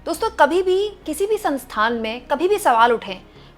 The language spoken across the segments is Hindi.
दोस्तों कभी भी किसी भी संस्थान में कभी भी सवाल उठें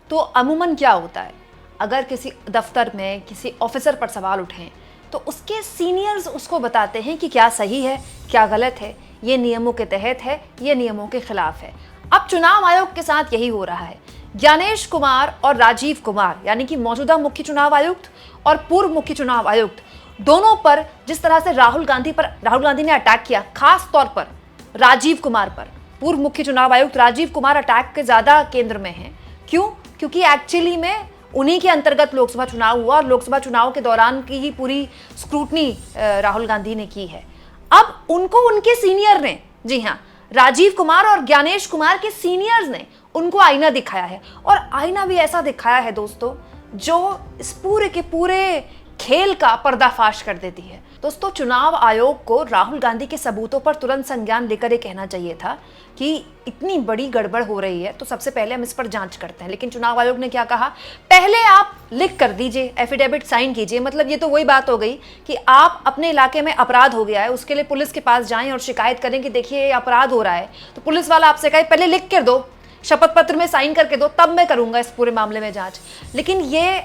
तो अमूमन क्या होता है, अगर किसी दफ्तर में किसी ऑफिसर पर सवाल उठें तो उसके सीनियर्स उसको बताते हैं कि क्या सही है क्या गलत है, ये नियमों के तहत है, ये नियमों के खिलाफ है। अब चुनाव आयोग के साथ यही हो रहा है। ज्ञानेश कुमार और राजीव कुमार यानी कि मौजूदा मुख्य चुनाव आयुक्त और पूर्व मुख्य चुनाव आयुक्त, दोनों पर जिस तरह से राहुल गांधी ने अटैक किया, खास तौर पर राजीव कुमार पर, पूर्व मुख्य चुनाव आयुक्त राजीव कुमार अटैक के ज्यादा केंद्र में हैं। क्यों? क्योंकि एक्चुअली में उन्हीं के अंतर्गत लोकसभा चुनाव हुआ और लोकसभा चुनाव के दौरान की ही पूरी स्क्रूटनी राहुल गांधी ने की है। अब उनको उनके सीनियर ने, जी हाँ, राजीव कुमार और ज्ञानेश कुमार के सीनियर्स ने उनको आईना दिखाया है, और आईना भी ऐसा दिखाया है दोस्तों जो इस पूरे के पूरे खेल का पर्दाफाश कर देती है। दोस्तों चुनाव आयोग को राहुल गांधी के सबूतों पर तुरंत संज्ञान लेकर ये कहना चाहिए था कि इतनी बड़ी गड़बड़ हो रही है तो सबसे पहले हम इस पर जांच करते हैं। लेकिन चुनाव आयोग ने क्या कहा, पहले आप लिख कर दीजिए, एफिडेविट साइन कीजिए। मतलब ये तो वही बात हो गई कि आप अपने इलाके में अपराध हो गया है, उसके लिए पुलिस के पास जाएं और शिकायत करें कि देखिए ये अपराध हो रहा है, तो पुलिस वाला आपसे कहे पहले लिख कर दो, शपथ पत्र में साइन करके दो, तब मैं करूंगा इस पूरे मामले में जांच। लेकिन ये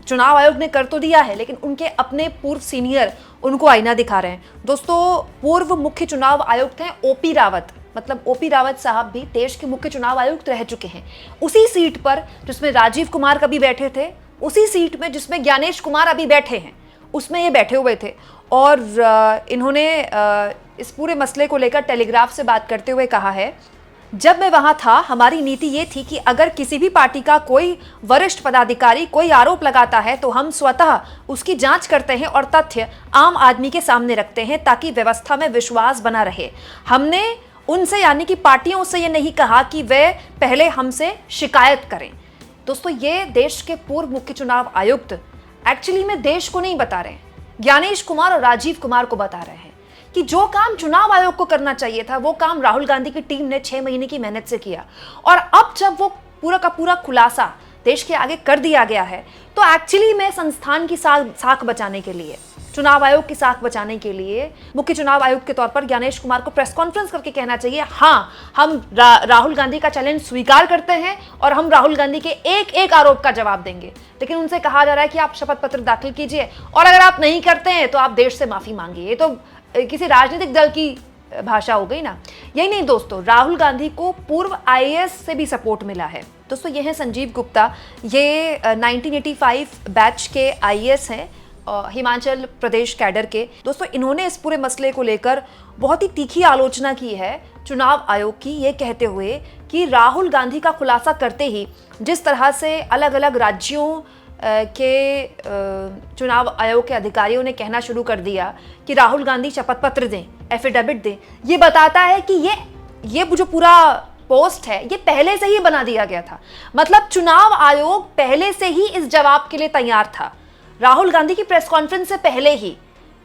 चुनाव आयोग ने कर तो दिया है, लेकिन उनके अपने पूर्व सीनियर उनको आईना दिखा रहे हैं। दोस्तों पूर्व मुख्य चुनाव आयुक्त हैं ओपी रावत, मतलब ओपी रावत साहब भी देश के मुख्य चुनाव आयुक्त रह चुके हैं। उसी सीट पर जिसमें राजीव कुमार कभी बैठे थे, उसी सीट में जिसमें ज्ञानेश कुमार अभी बैठे हैं, उसमें ये बैठे हुए थे। और इन्होंने इस पूरे मसले को लेकर टेलीग्राफ से बात करते हुए कहा है, जब मैं वहां था हमारी नीति ये थी कि अगर किसी भी पार्टी का कोई वरिष्ठ पदाधिकारी कोई आरोप लगाता है तो हम स्वतः उसकी जांच करते हैं और तथ्य आम आदमी के सामने रखते हैं ताकि व्यवस्था में विश्वास बना रहे। हमने उनसे यानी कि पार्टियों से ये नहीं कहा कि वे पहले हमसे शिकायत करें। दोस्तों ये देश के पूर्व मुख्य चुनाव आयुक्त एक्चुअली में देश को नहीं बता रहे हैं, ज्ञानेश कुमार और राजीव कुमार को बता रहे हैं कि जो काम चुनाव आयोग को करना चाहिए था वो काम राहुल गांधी की टीम ने 6 महीने की मेहनत से किया। और अब जब वो पूरा का पूरा खुलासा देश के आगे कर दिया गया है तो एक्चुअली में संस्थान की साख बचाने के लिए, चुनाव आयोग की साख बचाने के लिए मुख्य चुनाव आयुक्त के तौर पर ज्ञानेश कुमार को प्रेस कॉन्फ्रेंस करके कहना चाहिए, हाँ हम राहुल गांधी का चैलेंज स्वीकार करते हैं और हम राहुल गांधी के एक एक आरोप का जवाब देंगे। लेकिन उनसे कहा जा रहा है कि आप शपथ पत्र दाखिल कीजिए और अगर आप नहीं करते हैं तो आप देश से माफी मांगिए। ये तो किसी राजनीतिक दल की भाषा हो गई ना। यही नहीं दोस्तों, राहुल गांधी को पूर्व आईएएस से भी सपोर्ट मिला है। दोस्तों ये हैं संजीव गुप्ता, ये 1985 बैच के आईएएस हैं, हिमाचल प्रदेश कैडर के। दोस्तों इन्होंने इस पूरे मसले को लेकर बहुत ही तीखी आलोचना की है चुनाव आयोग की, ये कहते हुए कि राहुल गांधी का खुलासा करते ही जिस तरह से अलग अलग राज्यों के चुनाव आयोग के अधिकारियों ने कहना शुरू कर दिया कि राहुल गांधी शपथ पत्र दें, एफिडेविट दें, ये बताता है कि ये जो पूरा पोस्ट है ये पहले से ही बना दिया गया था। मतलब चुनाव आयोग पहले से ही इस जवाब के लिए तैयार था। राहुल गांधी की प्रेस कॉन्फ्रेंस से पहले ही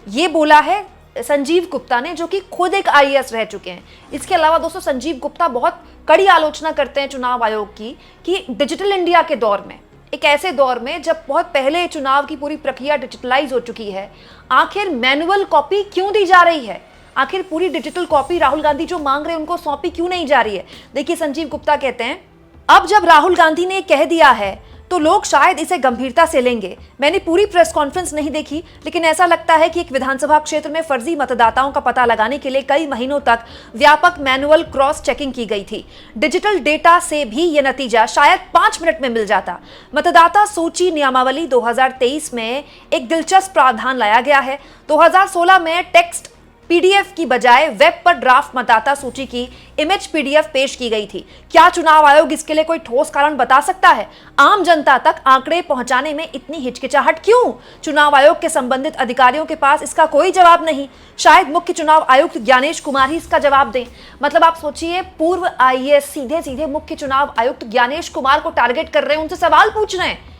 ये बोला है संजीव गुप्ता ने, जो कि खुद एक आईएएस रह चुके हैं। इसके अलावा दोस्तों संजीव गुप्ता बहुत कड़ी आलोचना करते हैं चुनाव आयोग की कि डिजिटल इंडिया के दौर में, एक ऐसे दौर में जब बहुत पहले चुनाव की पूरी प्रक्रिया डिजिटलाइज हो चुकी है, आखिर मैनुअल कॉपी क्यों दी जा रही है? आखिर पूरी डिजिटल कॉपी राहुल गांधी जो मांग रहे हैं उनको सौंपी क्यों नहीं जा रही है? देखिए संजीव गुप्ता कहते हैं, अब जब राहुल गांधी ने कह दिया है तो लोग शायद इसे गंभीरता से लेंगे। मैंने पूरी प्रेस कॉन्फ्रेंस नहीं देखी, लेकिन ऐसा लगता है कि एक विधानसभा क्षेत्र में फर्जी मतदाताओं का पता लगाने के लिए कई महीनों तक व्यापक मैनुअल क्रॉस चेकिंग की गई थी। डिजिटल डेटा से भी यह नतीजा शायद 5 मिनट में मिल जाता। मतदाता सूची नियमावली 2023 में एक दिलचस्प प्रावधान लाया गया है। 2016 में टेक्स्ट पीडीएफ की बजाय वेब पर ड्राफ्ट मतदाता सूची की इमेज पीडीएफ पेश की गई थी। क्या चुनाव आयोग इसके लिए कोई ठोस कारण बता सकता है? आम जनता तक आंकड़े पहुंचाने में इतनी हिचकिचाहट क्यों? चुनाव आयोग के संबंधित अधिकारियों के पास इसका कोई जवाब नहीं। शायद मुख्य चुनाव आयुक्त ज्ञानेश कुमार ही इसका जवाब दें। मतलब आप सोचिए, पूर्व आईएएस सीधे सीधे मुख्य चुनाव आयुक्त ज्ञानेश कुमार को टारगेट कर रहे हैं, उनसे सवाल पूछ रहे हैं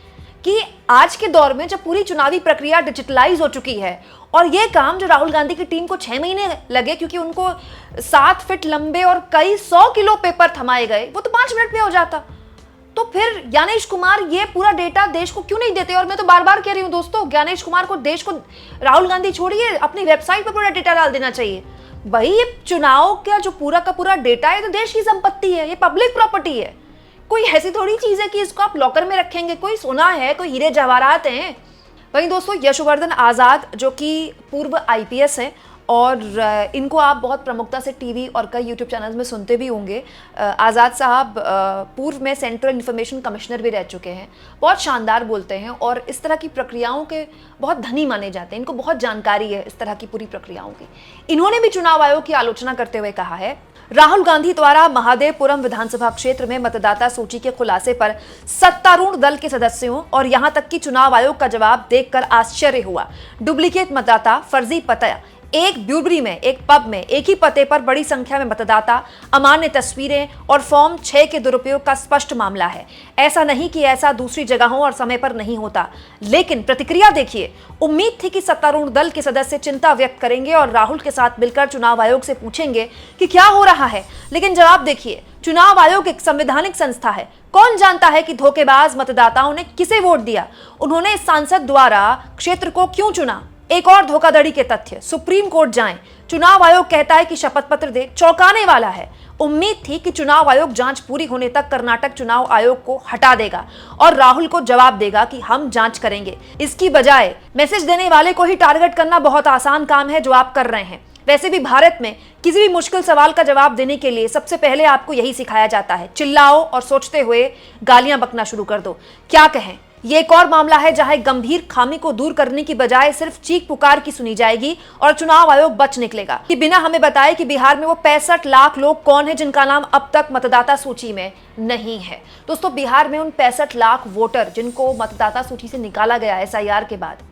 कि आज के दौर में जब पूरी चुनावी प्रक्रिया डिजिटलाइज हो चुकी है और ये काम जो राहुल गांधी की टीम को 6 महीने लगे क्योंकि उनको 7 फीट लंबे और कई 100 किलो पेपर थमाए गए, वो तो 5 मिनट में हो जाता। तो फिर ज्ञानेश कुमार ये पूरा डेटा देश को क्यों नहीं देते? और मैं तो बार बार कह रही हूँ दोस्तों, ज्ञानेश कुमार को, देश को, राहुल गांधी छोड़िए, अपनी वेबसाइट पर पूरा डेटा डाल देना चाहिए। भाई ये चुनाव का जो पूरा का पूरा डेटा है तो देश की संपत्ति है, ये पब्लिक प्रॉपर्टी है। कोई ऐसी थोड़ी चीज है कि इसको आप लॉकर में रखेंगे। कोई सोना है, कोई हीरे जवाहरात हैं। वहीं दोस्तों यशवर्धन आज़ाद जो कि पूर्व आईपीएस हैं और इनको आप बहुत प्रमुखता से टीवी और कई यूट्यूब चैनल्स में सुनते भी होंगे। आज़ाद साहब पूर्व में सेंट्रल इन्फॉर्मेशन कमिश्नर भी रह चुके हैं। बहुत शानदार बोलते हैं और इस तरह की प्रक्रियाओं के बहुत धनी माने जाते हैं। इनको बहुत जानकारी है इस तरह की पूरी प्रक्रियाओं की। इन्होंने भी चुनाव आयोग की आलोचना करते हुए कहा है, राहुल गांधी द्वारा महादेवपुरम विधानसभा क्षेत्र में मतदाता सूची के खुलासे पर सत्तारूढ़ दल के सदस्यों और यहां तक कि चुनाव आयोग का जवाब देखकर आश्चर्य हुआ। डुप्लीकेट मतदाता, फर्जी पता, एक ब्यूबरी में, एक पब में, एक ही पते पर बड़ी संख्या में मतदाता, अमान्य तस्वीरें और फॉर्म 6 के दुरुपयोग का स्पष्ट मामला है। ऐसा नहीं कि ऐसा दूसरी जगहों और समय पर नहीं होता, लेकिन प्रतिक्रिया देखिए। उम्मीद थी कि सत्तारूढ़ दल के सदस्य चिंता व्यक्त करेंगे और राहुल के साथ मिलकर चुनाव आयोग से पूछेंगे कि क्या हो रहा है, लेकिन जवाब देखिए। चुनाव आयोग एक संवैधानिक संस्था है। कौन जानता है कि धोखेबाज मतदाताओं ने किसे वोट दिया, उन्होंने इस सांसद द्वारा क्षेत्र को क्यों चुना। एक और धोखाधड़ी के तथ्य, सुप्रीम कोर्ट जाएं, चुनाव आयोग कहता है कि शपथ पत्र दे, चौंकाने वाला है। उम्मीद थी कि चुनाव आयोग जांच पूरी होने तक कर्नाटक चुनाव आयोग को हटा देगा और राहुल को जवाब देगा कि हम जांच करेंगे। इसकी बजाय मैसेज देने वाले को ही टारगेट करना बहुत आसान काम है जो आप कर रहे हैं। वैसे भी भारत में किसी भी मुश्किल सवाल का जवाब देने के लिए सबसे पहले आपको यही सिखाया जाता है, चिल्लाओ और सोचते हुए गालियां बकना शुरू कर दो। क्या कहें, ये एक और मामला है जहां गंभीर खामी को दूर करने की बजाय सिर्फ चीख पुकार की सुनी जाएगी और चुनाव आयोग बच निकलेगा कि बिना हमें बताए कि बिहार में वो 65 लाख लोग कौन है जिनका नाम अब तक मतदाता सूची में नहीं है। दोस्तों बिहार में उन 65 लाख वोटर जिनको मतदाता सूची से निकाला गया एसआईआर के बाद,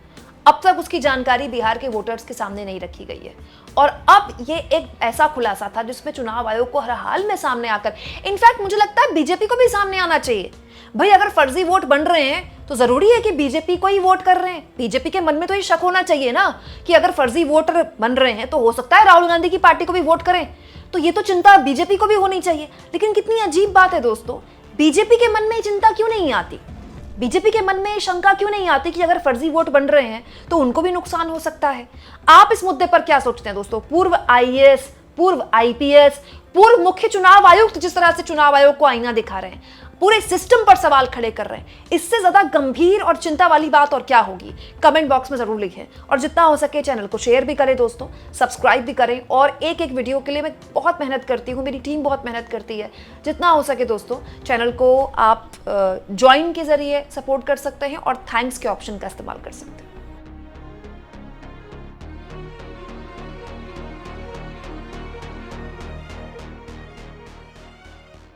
अब तक उसकी जानकारी बिहार के वोटर्स के सामने नहीं रखी गई है। और अब ये एक ऐसा खुलासा था जिसमें चुनाव आयोग को हर हाल में सामने आकर, इनफैक्ट मुझे लगता है बीजेपी को भी सामने आना चाहिए। भाई अगर फर्जी वोट बन रहे हैं तो जरूरी है कि बीजेपी को ही वोट कर रहे हैं। बीजेपी के मन में तो ये शक होना चाहिए ना कि अगर फर्जी वोटर बन रहे हैं तो हो सकता है राहुल गांधी की पार्टी को भी वोट करें। तो ये तो चिंता बीजेपी को भी होनी चाहिए। लेकिन कितनी अजीब बात है दोस्तों, बीजेपी के मन में ये चिंता क्यों नहीं आती? बीजेपी के मन में शंका क्यों नहीं आती कि अगर फर्जी वोट बन रहे हैं तो उनको भी नुकसान हो सकता है? आप इस मुद्दे पर क्या सोचते हैं दोस्तों? पूर्व आईएएस, पूर्व आईपीएस, पूर्व मुख्य चुनाव आयुक्त जिस तरह से चुनाव आयोग को आईना दिखा रहे हैं, पूरे सिस्टम पर सवाल खड़े कर रहे हैं, इससे ज्यादा गंभीर और चिंता वाली बात और क्या होगी? कमेंट बॉक्स में जरूर लिखें और जितना हो सके चैनल को शेयर भी करें दोस्तों, सब्सक्राइब भी करें। और एक एक वीडियो के लिए मैं बहुत मेहनत करती हूँ, मेरी टीम बहुत मेहनत करती है। जितना हो सके दोस्तों चैनल को आप ज्वाइन के जरिए सपोर्ट कर सकते हैं और थैंक्स के ऑप्शन का इस्तेमाल कर सकते हैं।